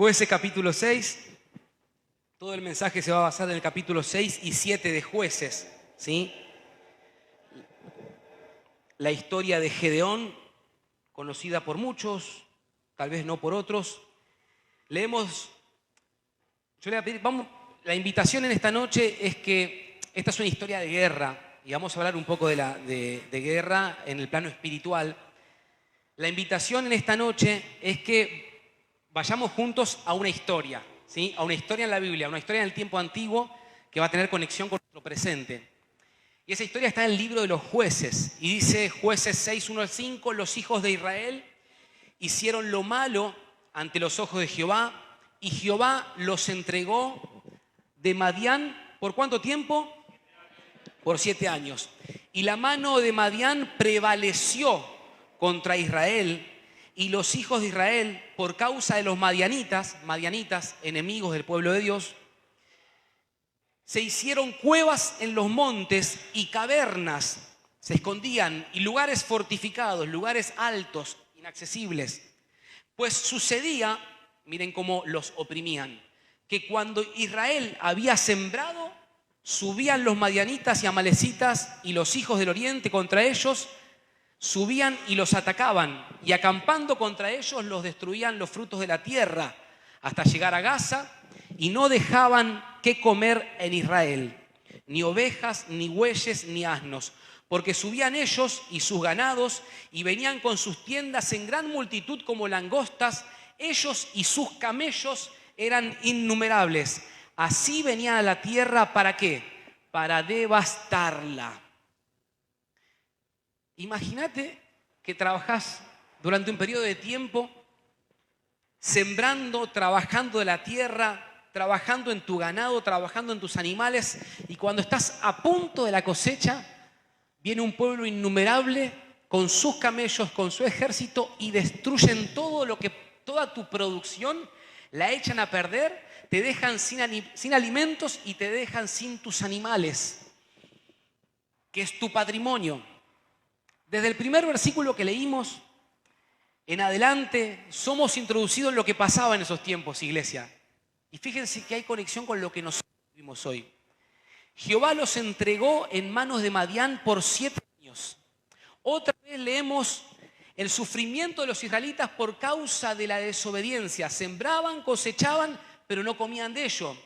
Jueces capítulo 6. Todo el mensaje se va a basar en el capítulo 6 y 7 de Jueces, ¿sí? La historia de Gedeón, conocida por muchos, tal vez no por otros. Leemos, yo le voy a pedir, la invitación en esta noche es que esta es una historia de guerra y vamos a hablar un poco de guerra en el plano espiritual. La invitación en esta noche es que vayamos juntos a una historia, ¿sí? A una historia en la Biblia, una historia en el tiempo antiguo que va a tener conexión con nuestro presente. Y esa historia está en el libro de los Jueces y dice Jueces 6, 1 al 5, los hijos de Israel hicieron lo malo ante los ojos de Jehová y Jehová los entregó de Madián, ¿por cuánto tiempo? Por 7 años. Y la mano de Madián prevaleció contra Israel y los hijos de Israel, por causa de los madianitas, enemigos del pueblo de Dios, se hicieron cuevas en los montes y cavernas, se escondían, y lugares fortificados, lugares altos, inaccesibles. Pues sucedía, miren cómo los oprimían, que cuando Israel había sembrado, subían los madianitas y amalecitas y los hijos del oriente contra ellos, subían y los atacaban, y acampando contra ellos los destruían los frutos de la tierra, hasta llegar a Gaza, y no dejaban qué comer en Israel, ni ovejas, ni bueyes, ni asnos, porque subían ellos y sus ganados, y venían con sus tiendas en gran multitud como langostas, ellos y sus camellos eran innumerables. Así venían a la tierra, ¿para qué? Para devastarla. Imagínate que trabajás durante un periodo de tiempo sembrando, trabajando de la tierra, trabajando en tu ganado, trabajando en tus animales, y cuando estás a punto de la cosecha, viene un pueblo innumerable con sus camellos, con su ejército, y destruyen toda tu producción, la echan a perder, te dejan sin alimentos y te dejan sin tus animales, que es tu patrimonio. Desde el primer versículo que leímos en adelante somos introducidos en lo que pasaba en esos tiempos, iglesia. Y fíjense que hay conexión con lo que nosotros vivimos hoy. Jehová los entregó en manos de Madián por 7 años. Otra vez leemos el sufrimiento de los israelitas por causa de la desobediencia. Sembraban, cosechaban, pero no comían de ello.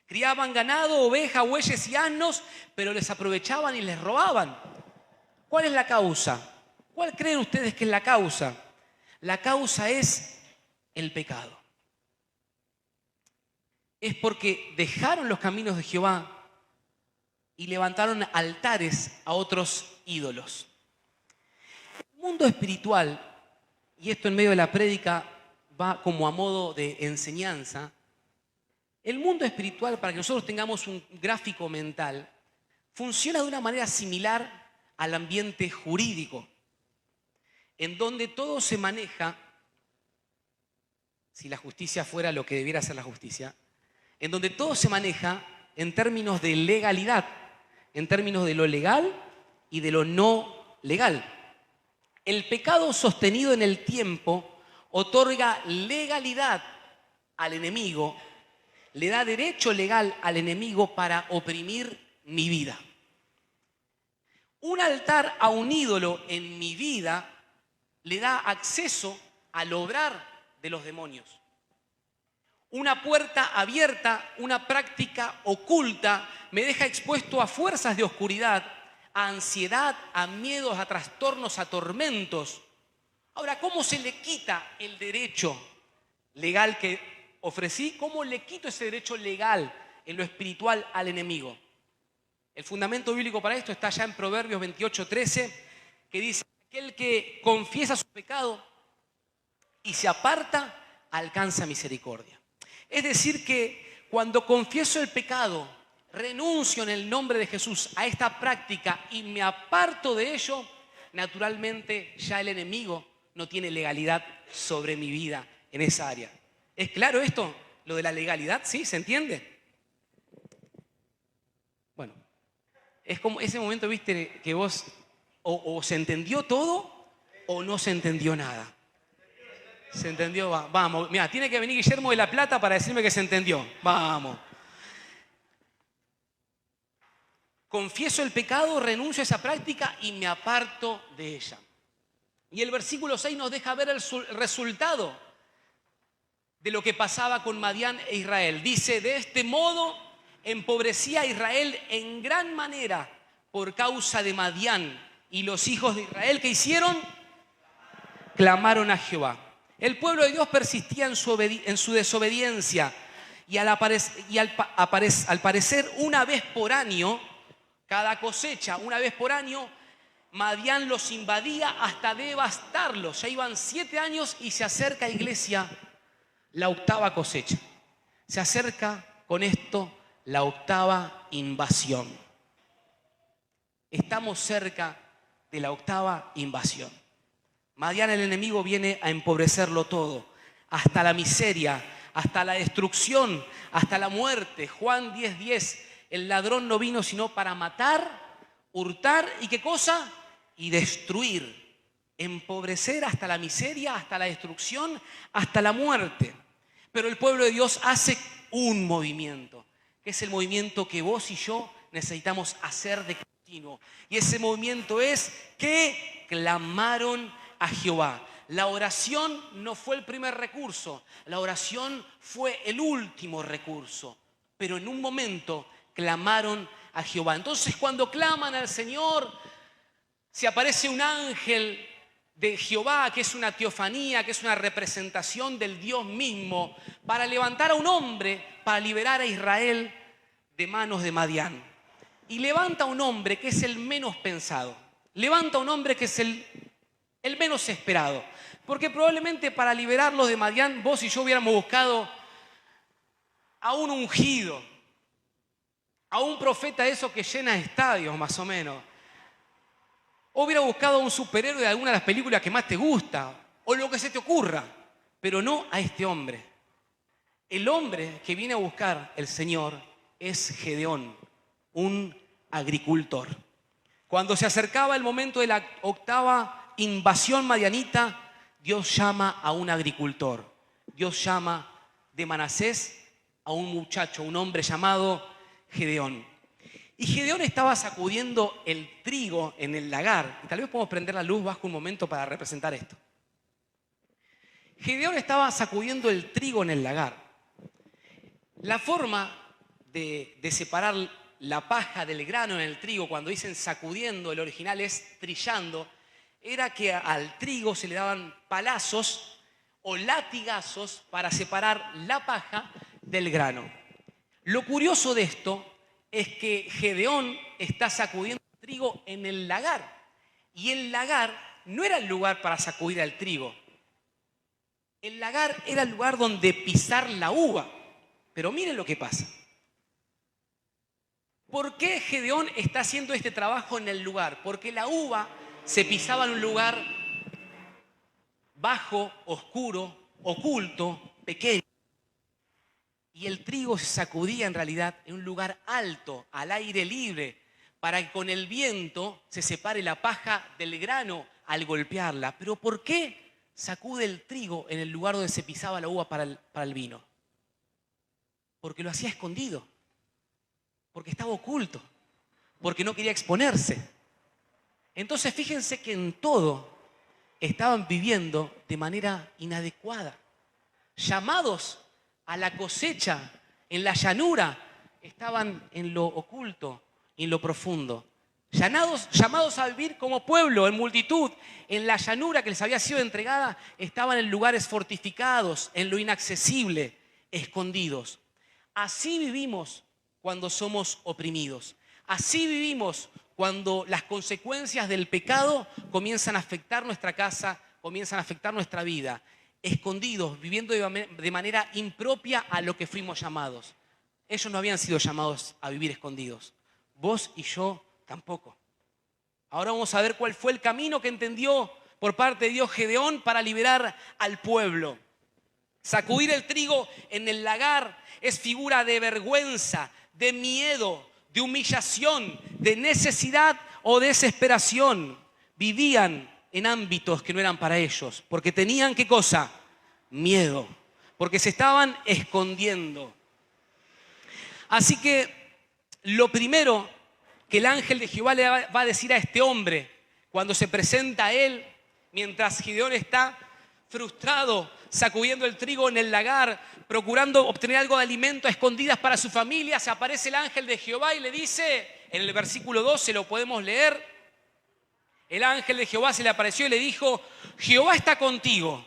Criaban ganado, ovejas, bueyes y asnos, pero les aprovechaban y les robaban. ¿Cuál es la causa? ¿Cuál creen ustedes que es la causa? La causa es el pecado. Es porque dejaron los caminos de Jehová y levantaron altares a otros ídolos. El mundo espiritual, y esto en medio de la prédica va como a modo de enseñanza, el mundo espiritual, para que nosotros tengamos un gráfico mental, funciona de una manera similar al ambiente jurídico, en donde todo se maneja, si la justicia fuera lo que debiera ser la justicia, en donde todo se maneja en términos de legalidad, en términos de lo legal y de lo no legal. El pecado sostenido en el tiempo otorga legalidad al enemigo, le da derecho legal al enemigo para oprimir mi vida. Un altar a un ídolo en mi vida le da acceso al obrar de los demonios. Una puerta abierta, una práctica oculta, me deja expuesto a fuerzas de oscuridad, a ansiedad, a miedos, a trastornos, a tormentos. Ahora, ¿cómo se le quita el derecho legal que ofrecí? ¿Cómo le quito ese derecho legal en lo espiritual al enemigo? El fundamento bíblico para esto está ya en Proverbios 28:13, que dice: aquel que confiesa su pecado y se aparta, alcanza misericordia. Es decir, que cuando confieso el pecado, renuncio en el nombre de Jesús a esta práctica y me aparto de ello, naturalmente ya el enemigo no tiene legalidad sobre mi vida en esa área. ¿Es claro esto? Lo de la legalidad, ¿sí? ¿Se entiende? Bueno, es como ese momento, viste, que vos o se entendió todo o no se entendió nada. ¿Se entendió? Vamos. Mira, tiene que venir Guillermo de la Plata para decirme que se entendió. Vamos. Confieso el pecado, renuncio a esa práctica y me aparto de ella. Y el versículo 6 nos deja ver el resultado de lo que pasaba con Madián e Israel. Dice, de este modo empobrecía a Israel en gran manera por causa de Madián. Y los hijos de Israel, ¿qué hicieron? Clamaron a Jehová. El pueblo de Dios persistía en su desobediencia y al parecer una vez por año, cada cosecha, una vez por año, Madián los invadía hasta devastarlos. Ya iban 7 años y se acerca, iglesia, la octava cosecha. Se acerca con esto la octava invasión. Estamos cerca de la octava invasión. Madián, el enemigo, viene a empobrecerlo todo, hasta la miseria, hasta la destrucción, hasta la muerte. Juan 10:10, el ladrón no vino sino para matar, hurtar y ¿qué cosa? Y destruir, empobrecer hasta la miseria, hasta la destrucción, hasta la muerte. Pero el pueblo de Dios hace un movimiento, que es el movimiento que vos y yo necesitamos hacer de continuo. Y ese movimiento es que clamaron a Jehová. La oración no fue el primer recurso, la oración fue el último recurso. Pero en un momento clamaron a Jehová. Entonces, cuando claman al Señor, se aparece un ángel de Jehová, que es una teofanía, que es una representación del Dios mismo, para levantar a un hombre, para liberar a Israel de manos de Madián. Y levanta a un hombre que es el menos pensado. Levanta a un hombre que es el menos esperado. Porque probablemente para liberarlos de Madián, vos y yo hubiéramos buscado a un ungido, a un profeta de esos que llena estadios más o menos. O hubiera buscado a un superhéroe de alguna de las películas que más te gusta, o lo que se te ocurra, pero no a este hombre. El hombre que viene a buscar el Señor es Gedeón, un agricultor. Cuando se acercaba el momento de la octava invasión madianita, Dios llama a un agricultor. Dios llama de Manasés a un muchacho, un hombre llamado Gedeón. Y Gedeón estaba sacudiendo el trigo en el lagar. Y tal vez podemos prender la luz bajo un momento para representar esto. Gedeón estaba sacudiendo el trigo en el lagar. La forma de separar la paja del grano en el trigo, cuando dicen sacudiendo, el original es trillando, era que al trigo se le daban palazos o latigazos para separar la paja del grano. Lo curioso de esto es que Gedeón está sacudiendo el trigo en el lagar. Y el lagar no era el lugar para sacudir al trigo. El lagar era el lugar donde pisar la uva. Pero miren lo que pasa. ¿Por qué Gedeón está haciendo este trabajo en el lugar? Porque la uva se pisaba en un lugar bajo, oscuro, oculto, pequeño. Y el trigo se sacudía en realidad en un lugar alto, al aire libre, para que con el viento se separe la paja del grano al golpearla. Pero ¿por qué sacude el trigo en el lugar donde se pisaba la uva para el vino? Porque lo hacía escondido, porque estaba oculto, porque no quería exponerse. Entonces fíjense que en todo estaban viviendo de manera inadecuada, llamados a la cosecha en la llanura, estaban en lo oculto, en lo profundo. Llamados a vivir como pueblo, en multitud, en la llanura que les había sido entregada, estaban en lugares fortificados, en lo inaccesible, escondidos. Así vivimos cuando somos oprimidos. Así vivimos cuando las consecuencias del pecado comienzan a afectar nuestra casa, comienzan a afectar nuestra vida. Escondidos, viviendo de manera impropia a lo que fuimos llamados. Ellos no habían sido llamados a vivir escondidos. Vos y yo tampoco. Ahora vamos a ver cuál fue el camino que entendió por parte de Dios Gedeón para liberar al pueblo. Sacudir el trigo en el lagar es figura de vergüenza, de miedo, de humillación, de necesidad o desesperación. Vivían en ámbitos que no eran para ellos, porque tenían, ¿qué cosa? miedo, porque se estaban escondiendo. Así que lo primero que el ángel de Jehová le va a decir a este hombre cuando se presenta a él, mientras Gideón está frustrado, sacudiendo el trigo en el lagar, procurando obtener algo de alimento a escondidas para su familia, se aparece el ángel de Jehová y le dice, en el versículo 12 lo podemos leer, el ángel de Jehová se le apareció y le dijo, Jehová está contigo,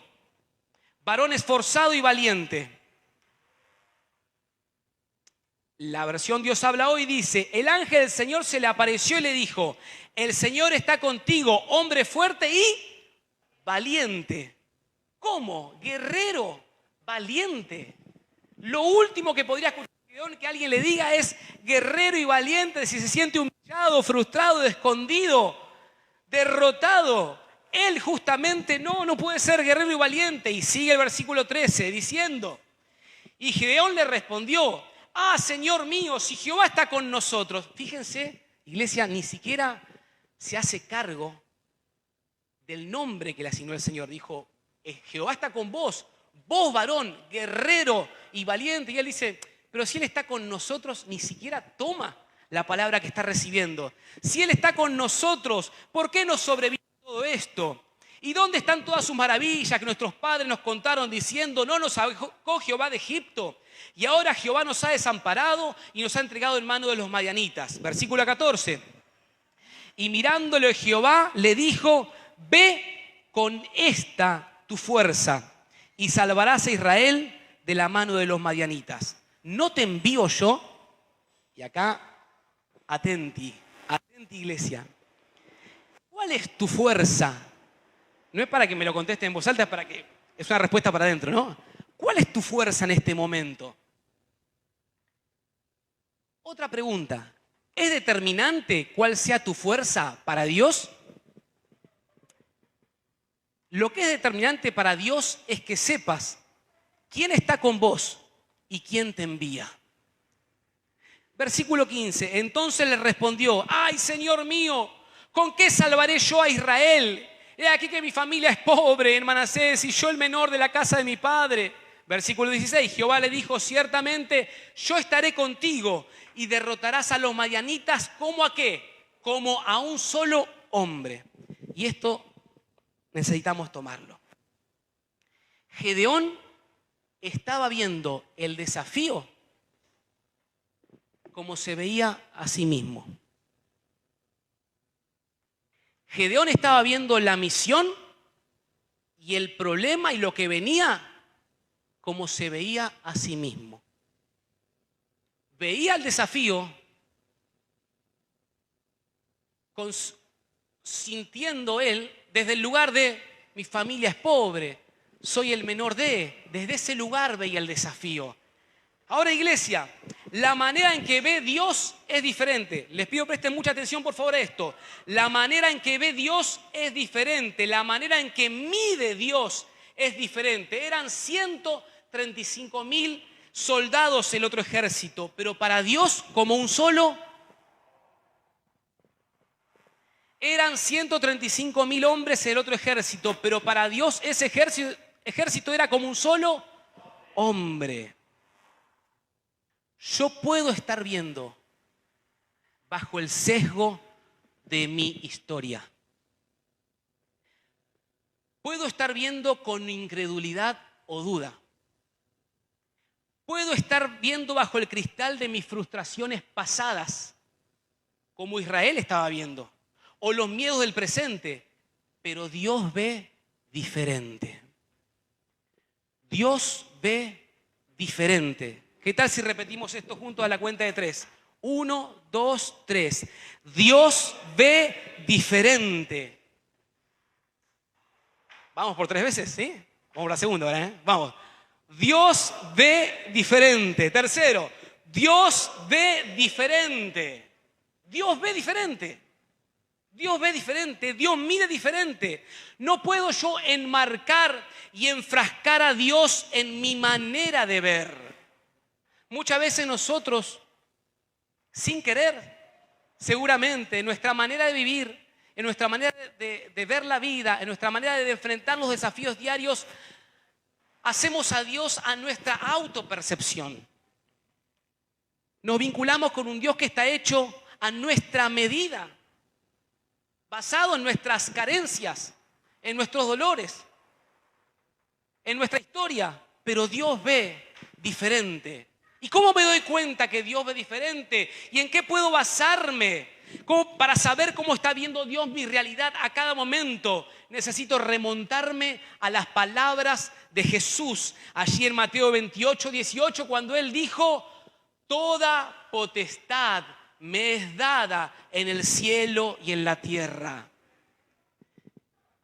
varón esforzado y valiente. La versión Dios habla hoy dice, el ángel del Señor se le apareció y le dijo, el Señor está contigo, hombre fuerte y valiente. ¿Cómo? Guerrero, valiente. Lo último que podría escuchar Gideón que alguien le diga es guerrero y valiente si se siente humillado, frustrado, escondido, derrotado. Él justamente no puede ser guerrero y valiente. Y sigue el versículo 13 diciendo, y Gideón le respondió, ah, Señor mío, si Jehová está con nosotros. Fíjense, iglesia, ni siquiera se hace cargo del nombre que le asignó el Señor. Dijo, Jehová está con vos, vos varón, guerrero y valiente. Y él dice, pero si Él está con nosotros, ni siquiera toma la palabra que está recibiendo. Si Él está con nosotros, ¿por qué nos sobrevino todo esto? ¿Y dónde están todas sus maravillas que nuestros padres nos contaron diciendo, no nos sacó Jehová de Egipto? Y ahora Jehová nos ha desamparado y nos ha entregado en mano de los madianitas. Versículo 14. Y mirándole Jehová le dijo, ve con esta tu fuerza y salvarás a Israel de la mano de los madianitas. ¿No te envío yo? Y acá, atenti iglesia. ¿Cuál es tu fuerza? No es para que me lo conteste en voz alta, es una respuesta para adentro, ¿no? ¿Cuál es tu fuerza en este momento? Otra pregunta. ¿Es determinante cuál sea tu fuerza para Dios? Lo que es determinante para Dios es que sepas quién está con vos y quién te envía. Versículo 15. Entonces le respondió, ay, Señor mío, ¿con qué salvaré yo a Israel? He aquí que mi familia es pobre en Manasés y yo el menor de la casa de mi padre. Versículo 16, Jehová le dijo, ciertamente yo estaré contigo y derrotarás a los madianitas, ¿cómo a qué? Como a un solo hombre. Y esto necesitamos tomarlo. Gedeón estaba viendo el desafío como se veía a sí mismo. Gedeón estaba viendo la misión y el problema y lo que venía como se veía a sí mismo. Veía el desafío sintiendo él desde el lugar de mi familia es pobre, soy el menor desde ese lugar veía el desafío. Ahora, iglesia, la manera en que ve Dios es diferente. Les pido presten mucha atención, por favor, a esto. La manera en que ve Dios es diferente. La manera en que mide Dios es diferente. Eran 135.000 soldados el otro ejército, pero para Dios como un solo. Eran 135.000 hombres el otro ejército, pero para Dios ese ejército era como un solo hombre. Yo puedo estar viendo bajo el sesgo de mi historia. Puedo estar viendo con incredulidad o duda. Puedo estar viendo bajo el cristal de mis frustraciones pasadas, como Israel estaba viendo, o los miedos del presente, pero Dios ve diferente. Dios ve diferente. ¿Qué tal si repetimos esto juntos a la cuenta de 3? 1, 2, 3. Dios ve diferente. Vamos por 3 veces, ¿sí? Vamos por la segunda ahora, ¿eh? Vamos. Dios ve diferente. Tercero, Dios ve diferente. Dios ve diferente. Dios ve diferente, Dios mide diferente. No puedo yo enmarcar y enfrascar a Dios en mi manera de ver. Muchas veces nosotros, sin querer, seguramente, en nuestra manera de vivir, en nuestra manera de ver la vida, en nuestra manera de enfrentar los desafíos diarios, hacemos a Dios a nuestra autopercepción. Nos vinculamos con un Dios que está hecho a nuestra medida, basado en nuestras carencias, en nuestros dolores, en nuestra historia. Pero Dios ve diferente. ¿Y cómo me doy cuenta que Dios ve diferente? ¿Y en qué puedo basarme para saber cómo está viendo Dios mi realidad a cada momento? Necesito remontarme a las palabras de Jesús, allí en Mateo 28, 18, cuando Él dijo: toda potestad me es dada en el cielo y en la tierra.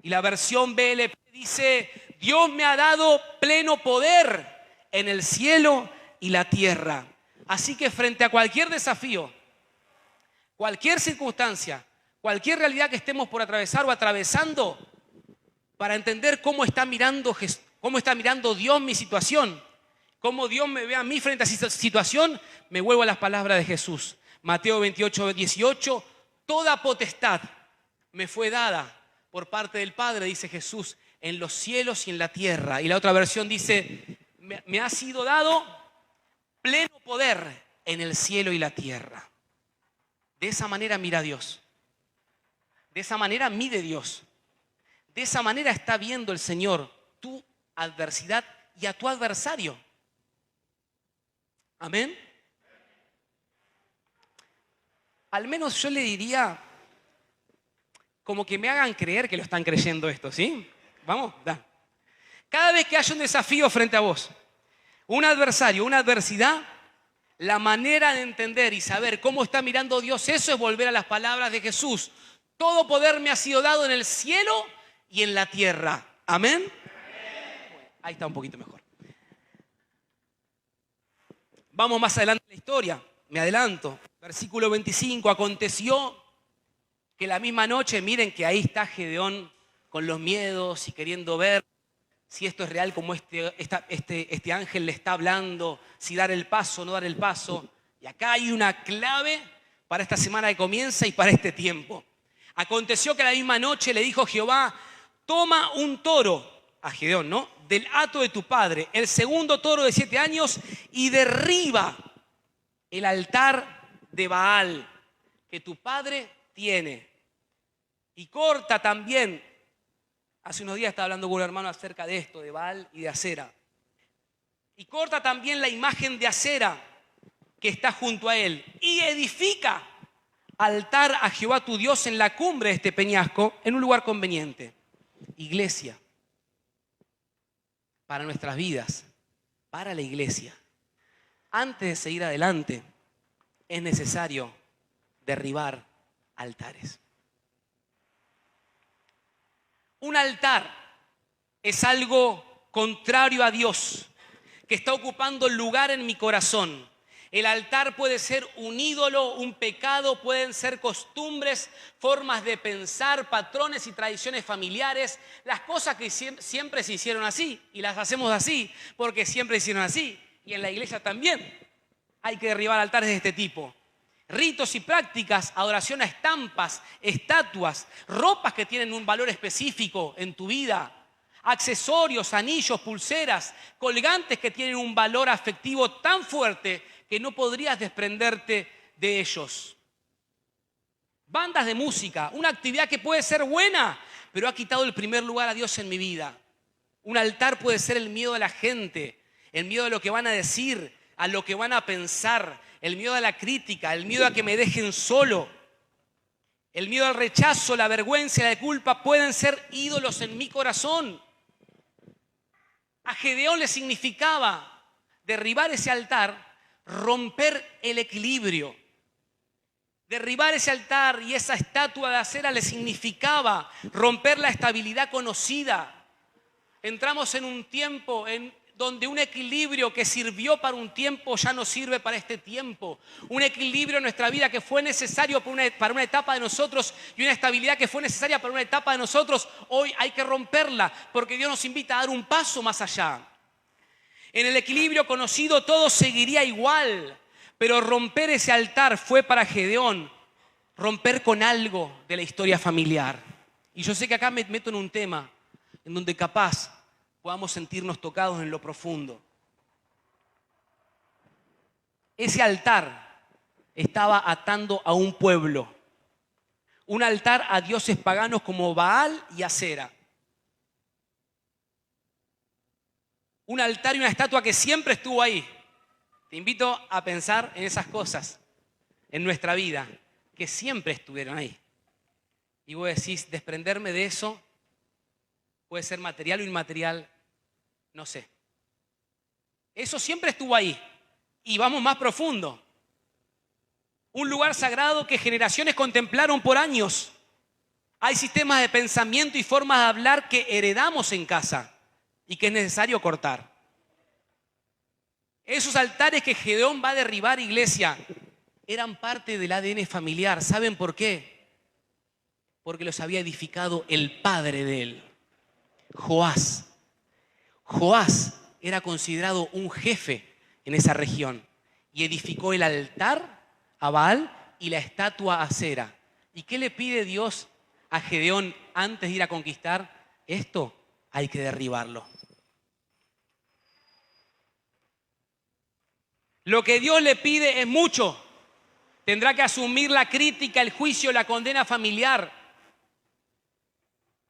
Y la versión BLP dice: Dios me ha dado pleno poder en el cielo y la tierra. Así que frente a cualquier desafío, cualquier circunstancia, cualquier realidad que estemos por atravesar o atravesando, para entender cómo está mirando Dios mi situación, cómo Dios me ve a mí frente a esa situación, me vuelvo a las palabras de Jesús. Mateo 28, 18, toda potestad me fue dada por parte del Padre, dice Jesús, en los cielos y en la tierra. Y la otra versión dice: me ha sido dado pleno poder en el cielo y la tierra. De esa manera mira Dios. De esa manera mide Dios. De esa manera está viendo el Señor tu adversidad y a tu adversario. Amén. Al menos yo le diría, como que me hagan creer que lo están creyendo esto, ¿sí? Vamos, da. Cada vez que haya un desafío frente a vos, un adversario, una adversidad, la manera de entender y saber cómo está mirando Dios eso es volver a las palabras de Jesús. Todo poder me ha sido dado en el cielo y en la tierra. ¿Amén? Bueno, ahí está un poquito mejor. Vamos más adelante en la historia. Me adelanto. Versículo 25. Aconteció que la misma noche, miren que ahí está Gedeón con los miedos y queriendo ver si esto es real, como este ángel le está hablando, si dar el paso o no dar el paso. Y acá hay una clave para esta semana que comienza y para este tiempo. Aconteció que la misma noche le dijo Jehová: toma un toro, a Gedeón, ¿no?, del hato de tu padre, el segundo toro de 7 años, y derriba el altar de Baal que tu padre tiene. Y corta también. Hace unos días estaba hablando con un hermano acerca de esto, de Baal y de Acera. Y corta también la imagen de Acera que está junto a él. Y edifica altar a Jehová tu Dios en la cumbre de este peñasco, en un lugar conveniente. Iglesia, para nuestras vidas, para la iglesia, antes de seguir adelante, es necesario derribar altares. Un altar es algo contrario a Dios, que está ocupando lugar en mi corazón. El altar puede ser un ídolo, un pecado, pueden ser costumbres, formas de pensar, patrones y tradiciones familiares, las cosas que siempre se hicieron así y las hacemos así porque siempre se hicieron así. Y en la iglesia también hay que derribar altares de este tipo. Ritos y prácticas, adoración a estampas, estatuas, ropas que tienen un valor específico en tu vida, accesorios, anillos, pulseras, colgantes que tienen un valor afectivo tan fuerte que no podrías desprenderte de ellos. Bandas de música, una actividad que puede ser buena, pero ha quitado el primer lugar a Dios en mi vida. Un altar puede ser el miedo de la gente, el miedo a lo que van a decir, a lo que van a pensar, el miedo a la crítica, el miedo a que me dejen solo, el miedo al rechazo, la vergüenza y la culpa pueden ser ídolos en mi corazón. A Gedeón le significaba derribar ese altar, romper el equilibrio. Derribar ese altar y esa estatua de acera le significaba romper la estabilidad conocida. Entramos en un tiempo donde un equilibrio que sirvió para un tiempo ya no sirve para este tiempo. Un equilibrio en nuestra vida que fue necesario para una etapa de nosotros y una estabilidad que fue necesaria para una etapa de nosotros, hoy hay que romperla porque Dios nos invita a dar un paso más allá. En el equilibrio conocido todo seguiría igual, pero romper ese altar fue para Gedeón romper con algo de la historia familiar. Y yo sé que acá me meto en un tema en donde capaz podamos sentirnos tocados en lo profundo. Ese altar estaba atando a un pueblo. Un altar a dioses paganos como Baal y Acera. Un altar y una estatua que siempre estuvo ahí. Te invito a pensar en esas cosas en nuestra vida, que siempre estuvieron ahí. Y vos decís, desprenderme de eso puede ser material o inmaterial, no sé. Eso siempre estuvo ahí. Y vamos más profundo. Un lugar sagrado que generaciones contemplaron por años. Hay sistemas de pensamiento y formas de hablar que heredamos en casa y que es necesario cortar. Esos altares que Gedeón va a derribar, iglesia, eran parte del ADN familiar. ¿Saben por qué? Porque los había edificado el padre de él, Joás. Joás era considerado un jefe en esa región y edificó el altar a Baal y la estatua a Acera. ¿Y qué le pide Dios a Gedeón antes de ir a conquistar? Esto hay que derribarlo. Lo que Dios le pide es mucho. Tendrá que asumir la crítica, el juicio, la condena familiar.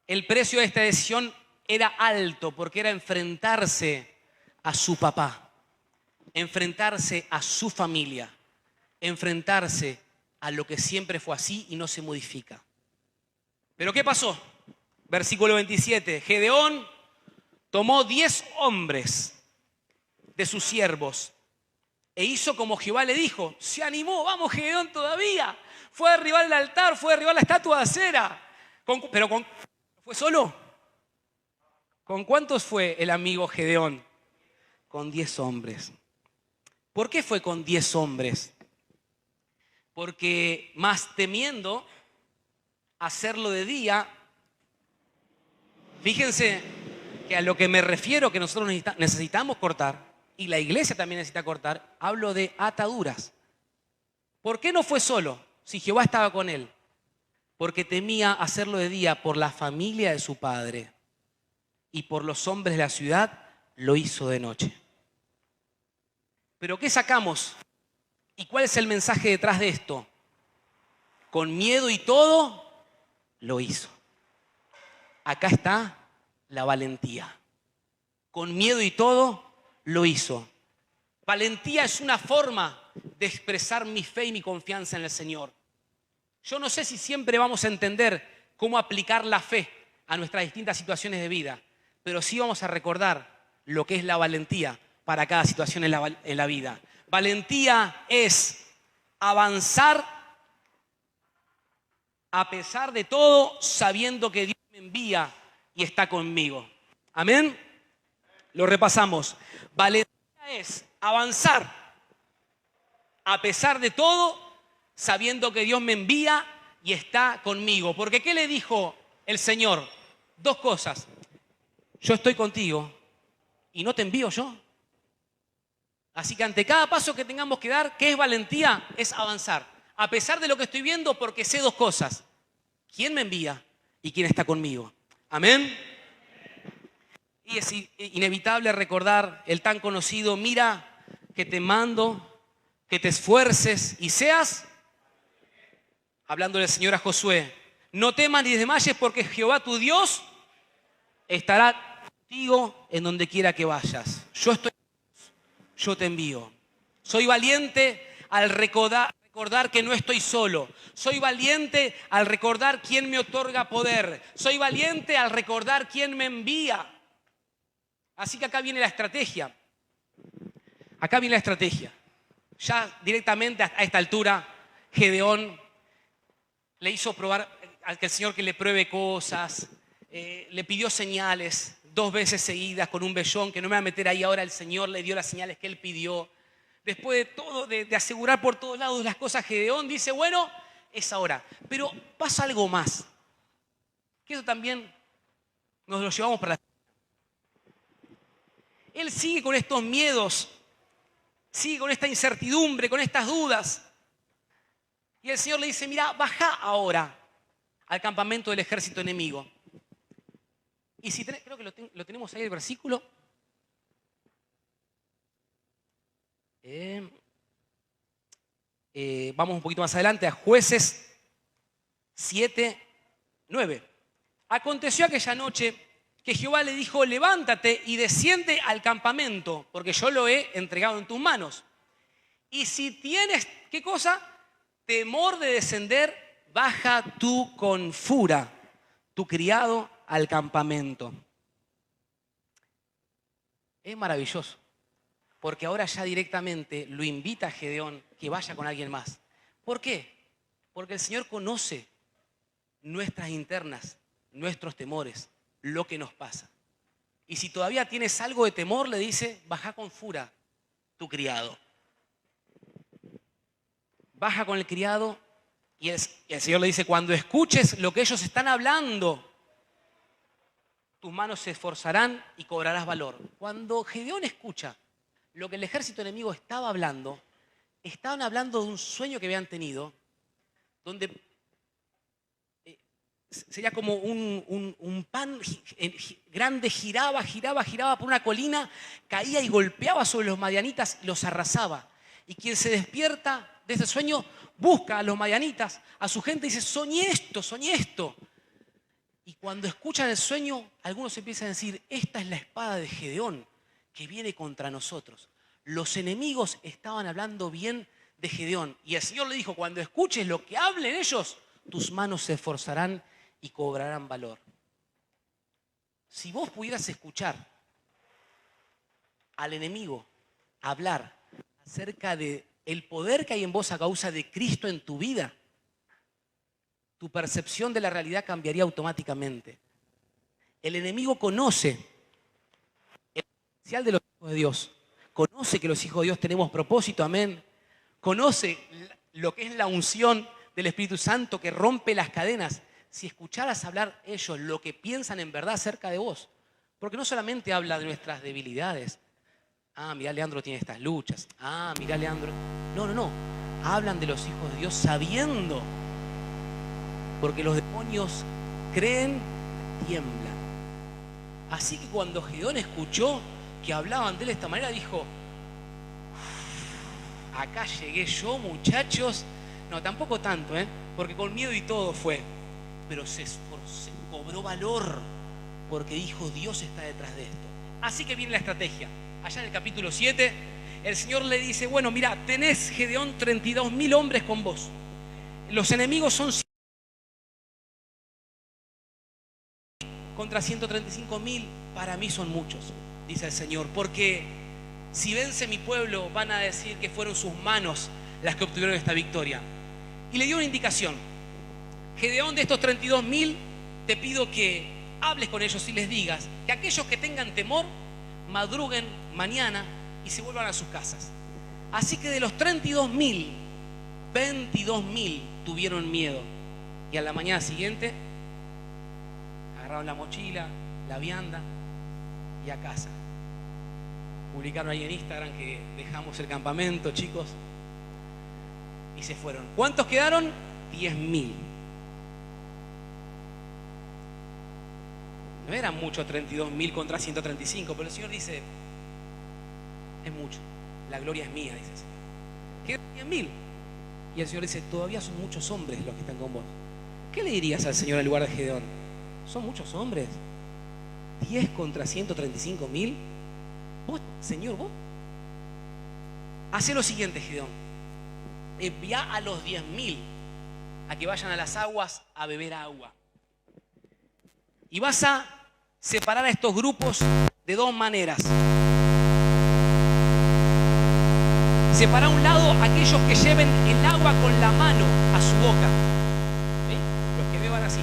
El precio de esta decisión era alto porque era enfrentarse a su papá, enfrentarse a su familia, enfrentarse a lo que siempre fue así y no se modifica. ¿Pero qué pasó? Versículo 27. Gedeón tomó 10 hombres de sus siervos e hizo como Jehová le dijo. Se animó, vamos Gedeón todavía. Fue a derribar el altar, fue a derribar la estatua de acera. ¿Fue solo? ¿Con cuántos fue el amigo Gedeón? Con 10 hombres. ¿Por qué fue con 10 hombres? Porque más temiendo hacerlo de día, fíjense que a lo que me refiero que nosotros necesitamos cortar, y la iglesia también necesita cortar, hablo de ataduras. ¿Por qué no fue solo si Jehová estaba con él? Porque temía hacerlo de día por la familia de su padre y por los hombres de la ciudad, lo hizo de noche. ¿Pero qué sacamos? ¿Y cuál es el mensaje detrás de esto? Con miedo y todo, lo hizo. Acá está la valentía. Con miedo y todo, lo hizo. Valentía es una forma de expresar mi fe y mi confianza en el Señor. Yo no sé si siempre vamos a entender cómo aplicar la fe a nuestras distintas situaciones de vida, pero sí vamos a recordar lo que es la valentía para cada situación en la vida. Valentía es avanzar a pesar de todo, sabiendo que Dios me envía y está conmigo. Amén. Lo repasamos. Valentía es avanzar a pesar de todo, sabiendo que Dios me envía y está conmigo. Porque ¿qué le dijo el Señor? 2 cosas. Yo estoy contigo y no te envío yo. Así que ante cada paso que tengamos que dar, ¿qué es valentía? Es avanzar. A pesar de lo que estoy viendo, porque sé 2 cosas. ¿Quién me envía y quién está conmigo? Amén. Y es inevitable recordar el tan conocido, mira que te mando, que te esfuerces y seas, hablando del Señor a Josué, no temas ni desmayes porque Jehová tu Dios estará contigo en donde quiera que vayas. Yo te envío. Soy valiente al recordar que no estoy solo. Soy valiente al recordar quién me otorga poder. Soy valiente al recordar quién me envía. Así que acá viene la estrategia. Acá viene la estrategia. Ya directamente a esta altura, Gedeón le hizo probar al que el Señor que le pruebe cosas. Le pidió señales 2 veces seguidas con un vellón, que no me voy a meter ahí ahora. El Señor le dio las señales que él pidió. Después de todo, de asegurar por todos lados las cosas, Gedeón dice, bueno, es ahora. Pero pasa algo más. Que eso también nos lo llevamos para la... Él sigue con estos miedos, sigue con esta incertidumbre, con estas dudas. Y el Señor le dice, mira, baja ahora al campamento del ejército enemigo. Y si creo que lo tenemos ahí el versículo. Vamos un poquito más adelante a Jueces 7:9. Aconteció aquella noche que Jehová le dijo: levántate y desciende al campamento, porque yo lo he entregado en tus manos. Y si tienes, ¿qué cosa? Temor de descender, baja tú con fura, tu criado, al campamento. Es maravilloso, porque ahora ya directamente lo invita a Gedeón que vaya con alguien más. ¿Por qué? Porque el Señor conoce nuestras internas, nuestros temores, lo que nos pasa. Y si todavía tienes algo de temor, le dice: baja con fura tu criado. Baja con el criado y el Señor le dice: cuando escuches lo que ellos están hablando, tus manos se esforzarán y cobrarás valor. Cuando Gedeón escucha lo que el ejército enemigo estaba hablando, estaban hablando de un sueño que habían tenido, donde sería como un pan grande, giraba por una colina, caía y golpeaba sobre los madianitas y los arrasaba. Y quien se despierta de ese sueño busca a los madianitas, a su gente, y dice: soñé esto. Y cuando escuchan el sueño, algunos empiezan a decir: esta es la espada de Gedeón que viene contra nosotros. Los enemigos estaban hablando bien de Gedeón. Y el Señor le dijo: cuando escuches lo que hablen ellos, tus manos se esforzarán y cobrarán valor. Si vos pudieras escuchar al enemigo hablar acerca de el poder que hay en vos a causa de Cristo en tu vida, tu percepción de la realidad cambiaría automáticamente. El enemigo conoce el potencial de los hijos de Dios, conoce que los hijos de Dios tenemos propósito, amén. Conoce lo que es la unción del Espíritu Santo que rompe las cadenas. Si escucharas hablar ellos lo que piensan en verdad acerca de vos, porque no solamente habla de nuestras debilidades. Ah, mirá, Leandro tiene estas luchas. Ah, mirá, Leandro. No. Hablan de los hijos de Dios sabiendo, porque los demonios creen, tiemblan. Así que cuando Gedeón escuchó que hablaban de él de esta manera, dijo: acá llegué yo, muchachos. No, tampoco tanto, porque con miedo y todo fue. Pero se esforzó, cobró valor, porque dijo: Dios está detrás de esto. Así que viene la estrategia. Allá en el capítulo 7, el Señor le dice: bueno, mira, tenés, Gedeón, 32.000 hombres con vos. Los enemigos son contra 135.000. Para mí son muchos, dice el Señor, porque si vence mi pueblo, van a decir que fueron sus manos las que obtuvieron esta victoria. Y le dio una indicación: Gedeón, de estos 32.000, te pido que hables con ellos y les digas que aquellos que tengan temor madruguen mañana y se vuelvan a sus casas. Así que de los 32.000, 22.000 tuvieron miedo, y a la mañana siguiente agarraron la mochila, la vianda y a casa. Publicaron ahí en Instagram que dejamos el campamento, chicos, y se fueron. ¿Cuántos quedaron? 10.000. No eran muchos 32.000 contra 135, pero el Señor dice: es mucho, la gloria es mía, dice el Señor. Quedan 10.000. Y el Señor dice: todavía son muchos hombres los que están con vos. ¿Qué le dirías al Señor en lugar de Gedeón? Son muchos hombres. 10 contra 135.000. Vos, Señor, vos. Hacé lo siguiente, Gedeón: envía a los 10.000 a que vayan a las aguas a beber agua. Y vas a separar a estos grupos de dos maneras. Separa a un lado a aquellos que lleven el agua con la mano a su boca. ¿Sí? Los que beban así.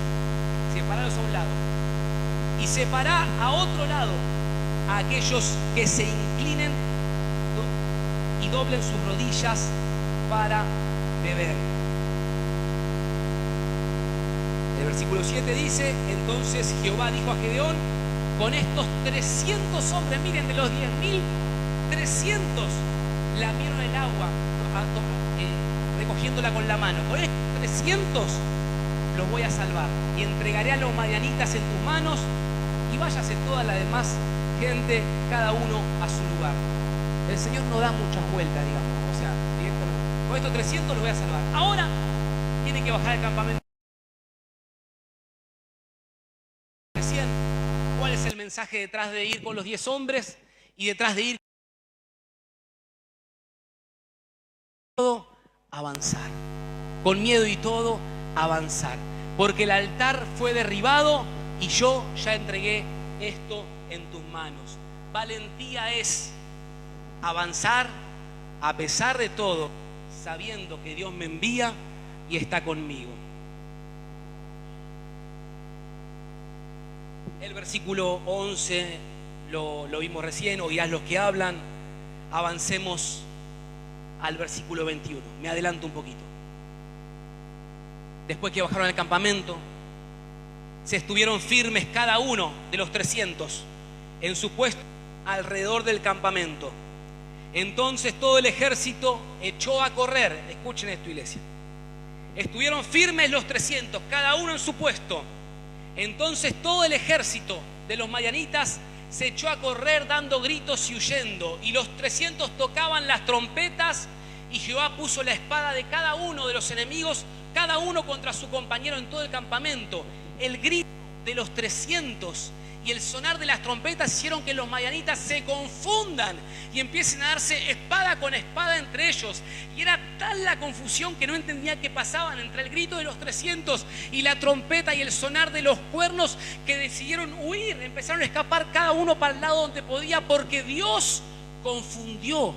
Separalos a un lado. Y separa a otro lado a aquellos que se inclinen y doblen sus rodillas para beber. El versículo 7 dice: entonces Jehová dijo a Gedeón: con estos 300 hombres, miren, de los 10.000, 300 lamieron el agua recogiéndola con la mano. Con estos 300 los voy a salvar y entregaré a los madianitas en tus manos, y váyase toda la demás gente, cada uno a su lugar. El Señor no da muchas vueltas, digamos, o sea, directamente. Con estos 300 los voy a salvar. Ahora tiene que bajar el campamento. Recién, ¿cuál es el mensaje detrás de ir con los 10 hombres y detrás de ir todo? Avanzar. Con miedo y todo, avanzar. Porque el altar fue derribado y yo ya entregué esto en tus manos. Valentía es avanzar a pesar de todo, sabiendo que Dios me envía y está conmigo. El versículo 11 lo vimos recién, oirás los que hablan. Avancemos al versículo 21. Me adelanto un poquito. Después que bajaron al campamento, se estuvieron firmes cada uno de los 300 en su puesto alrededor del campamento. Entonces todo el ejército echó a correr. Escuchen esto, iglesia. Estuvieron firmes los 300, cada uno en su puesto. Entonces todo el ejército de los madianitas se echó a correr dando gritos y huyendo. Y los 300 tocaban las trompetas y Jehová puso la espada de cada uno de los enemigos, cada uno contra su compañero en todo el campamento. El grito de los 300 y el sonar de las trompetas hicieron que los madianitas se confundan y empiecen a darse espada con espada entre ellos. Y era tal la confusión que no entendían qué pasaban entre el grito de los 300 y la trompeta y el sonar de los cuernos, que decidieron huir, empezaron a escapar cada uno para el lado donde podía, porque Dios confundió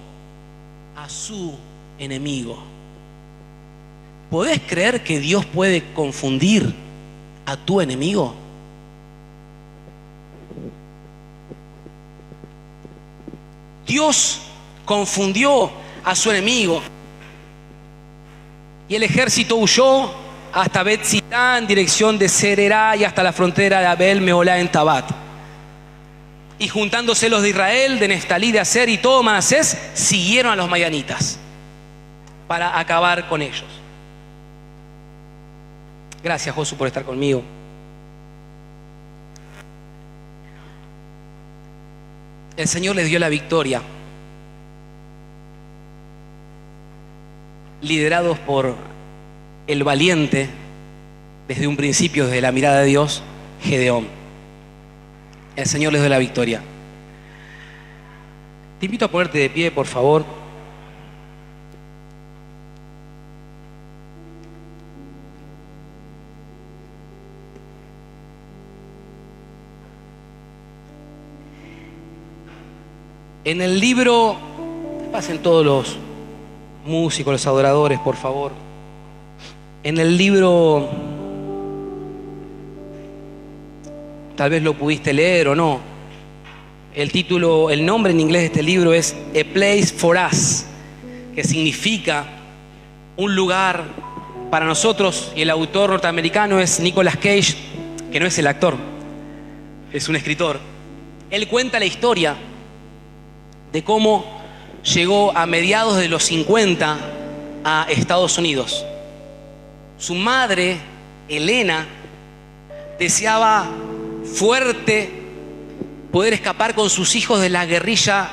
a su enemigo. ¿Podés creer que Dios puede confundir a tu enemigo? Dios confundió a su enemigo. Y el ejército huyó hasta Bet-Sitá en dirección de Sererá y hasta la frontera de Abel Meolá en Tabat. Y juntándose los de Israel, de Neftalí, de Aser y todo Manasés, siguieron a los madianitas para acabar con ellos. Gracias, Josu, por estar conmigo. El Señor les dio la victoria, liderados por el valiente, desde un principio, desde la mirada de Dios, Gedeón. El Señor les dio la victoria. Te invito a ponerte de pie, por favor. En el libro, pasen todos los músicos, los adoradores, por favor. En el libro, tal vez lo pudiste leer o no. El título, el nombre en inglés de este libro es A Place for Us, que significa un lugar para nosotros. Y el autor norteamericano es Nicolas Cage, que no es el actor, es un escritor. Él cuenta la historia de cómo llegó a mediados de los 50 a Estados Unidos. Su madre, Elena, deseaba fuerte poder escapar con sus hijos de la guerrilla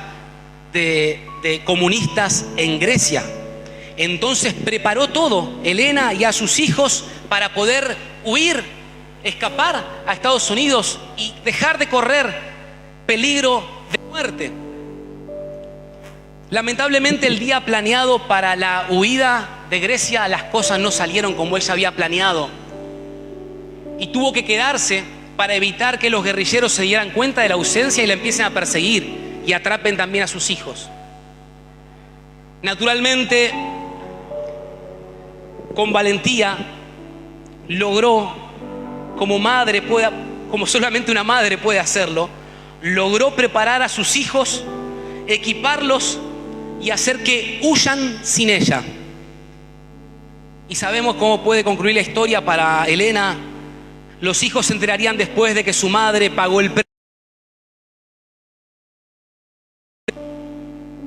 de comunistas en Grecia. Entonces preparó todo, Elena y a sus hijos, para poder huir, escapar a Estados Unidos y dejar de correr peligro de muerte. Lamentablemente, el día planeado para la huida de Grecia, las cosas no salieron como ella había planeado. Y tuvo que quedarse para evitar que los guerrilleros se dieran cuenta de la ausencia y la empiecen a perseguir y atrapen también a sus hijos. Naturalmente, con valentía, logró, como solamente una madre puede hacerlo, logró preparar a sus hijos, equiparlos y hacer que huyan sin ella. Y sabemos cómo puede concluir la historia para Elena. Los hijos se enterarían después de que su madre pagó el precio.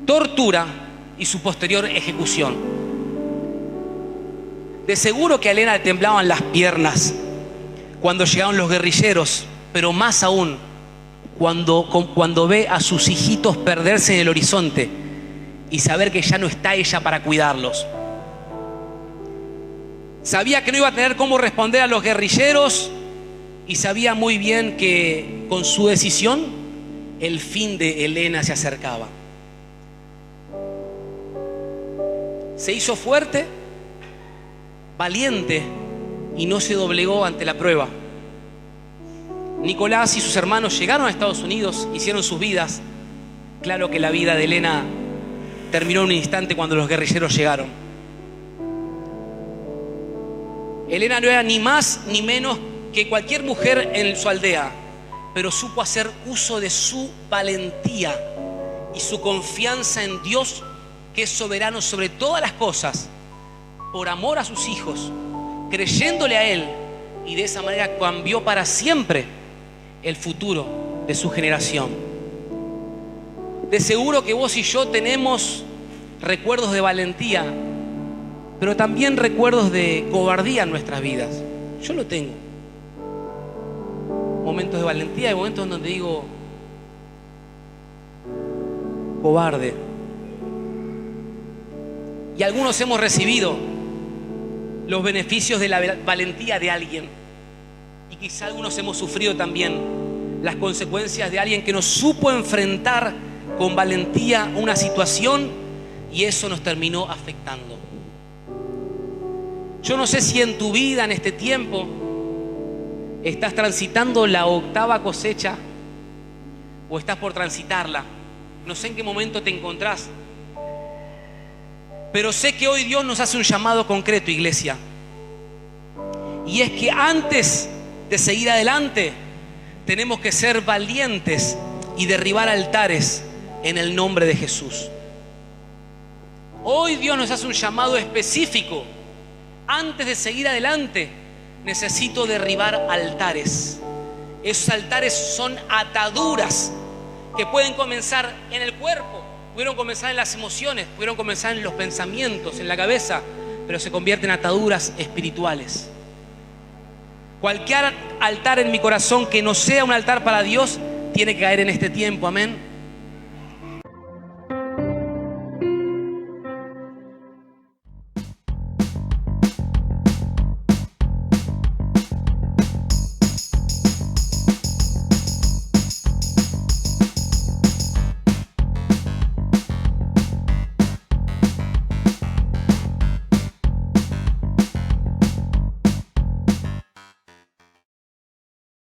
Tortura y su posterior ejecución. De seguro que a Elena le temblaban las piernas cuando llegaron los guerrilleros, pero más aún cuando ve a sus hijitos perderse en el horizonte y saber que ya no está ella para cuidarlos. Sabía que no iba a tener cómo responder a los guerrilleros y sabía muy bien que con su decisión el fin de Helena se acercaba. Se hizo fuerte, valiente y no se doblegó ante la prueba. Nicolás y sus hermanos llegaron a Estados Unidos, hicieron sus vidas. Claro que la vida de Helena terminó en un instante cuando los guerrilleros llegaron. Helena no era ni más ni menos que cualquier mujer en su aldea, pero supo hacer uso de su valentía y su confianza en Dios, que es soberano sobre todas las cosas, por amor a sus hijos, creyéndole a Él, y de esa manera cambió para siempre el futuro de su generación. De seguro que vos y yo tenemos recuerdos de valentía, pero también recuerdos de cobardía en nuestras vidas. Yo lo tengo. Momentos de valentía y momentos en donde digo, cobarde. Y algunos hemos recibido los beneficios de la valentía de alguien. Y quizá algunos hemos sufrido también las consecuencias de alguien que nos supo enfrentar con valentía una situación y eso nos terminó afectando. Yo no sé si en tu vida en este tiempo estás transitando la 8ª cosecha o estás por transitarla. No sé en qué momento te encontrás, pero sé que hoy Dios nos hace un llamado concreto, iglesia. Y es que antes de seguir adelante, tenemos que ser valientes y derribar altares en el nombre de Jesús. Hoy Dios nos hace un llamado específico. Antes de seguir adelante, necesito derribar altares. Esos altares son ataduras que pueden comenzar en el cuerpo, pudieron comenzar en las emociones, pudieron comenzar en los pensamientos, en la cabeza, pero se convierten en ataduras espirituales. Cualquier altar en mi corazón que no sea un altar para Dios, tiene que caer en este tiempo, amén.